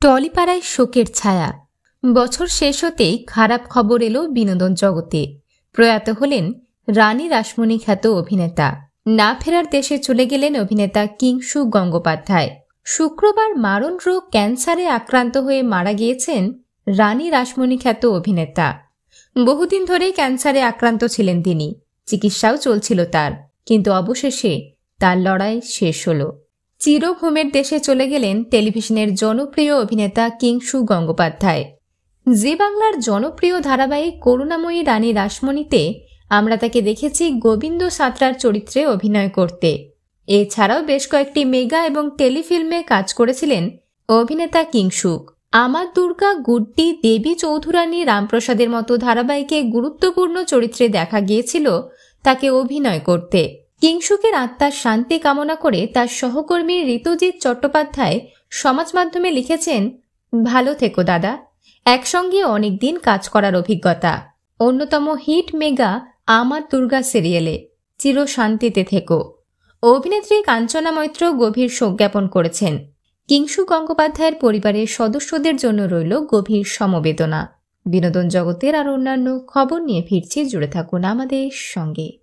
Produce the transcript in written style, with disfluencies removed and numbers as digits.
টলিপাড়ায় শোকের ছায়া। বছর শেষ হতেই খারাপ খবর এলো বিনোদন জগতে। প্রয়াত হলেন রানী রাসমণি খ্যাত অভিনেতা। না ফেরার দেশে চলে গেলেন অভিনেতা কিংসু গঙ্গোপাধ্যায়। শুক্রবার মারণ রোগ ক্যান্সারে আক্রান্ত হয়ে মারা গিয়েছেন রানী রাসমণি খ্যাত অভিনেতা। বহুদিন ধরে ক্যান্সারে আক্রান্ত ছিলেন তিনি, চিকিৎসাও চলছিল তার, কিন্তু অবশেষে তার লড়াই শেষ হলো। চিরঘুমের দেশে চলে গেলেন টেলিভিশনের জনপ্রিয় অভিনেতা কিংসু গঙ্গোপাধ্যায়। জি বাংলার জনপ্রিয় ধারাবাহিক করুণাময়ী রানী রাসমণিতে আমরা তাকে দেখেছি গোবিন্দ সাঁতরার চরিত্রে অভিনয় করতে। এছাড়াও বেশ কয়েকটি মেগা এবং টেলিফিল্মে কাজ করেছিলেন অভিনেতা কিংসুক। আমার দুর্গা, গুড্ডি, দেবী চৌধুরানী, রামপ্রসাদের মতো ধারাবাহিকে গুরুত্বপূর্ণ চরিত্রে দেখা গিয়েছিল তাকে অভিনয় করতে। কিংসুকের আত্মার শান্তি কামনা করে তার সহকর্মী ঋতুজিৎ চট্টোপাধ্যায় সমাজ মাধ্যমে লিখেছেন, ভালো থেকো দাদা, একসঙ্গে অনেকদিন কাজ করার অভিজ্ঞতা। অন্যতম হিট মেগা আমার দুর্গা সিরিয়ালে চির শান্তিতে থেকো। অভিনেত্রী কাঞ্চনা মৈত্র গভীর শোক জ্ঞাপন করেছেন। কিংসু গঙ্গোপাধ্যায়ের পরিবারের সদস্যদের জন্য রইল গভীর সমবেদনা। বিনোদন জগতের আর অন্যান্য খবর নিয়ে ফিরছি, জুড়ে থাকুন আমাদের সঙ্গে।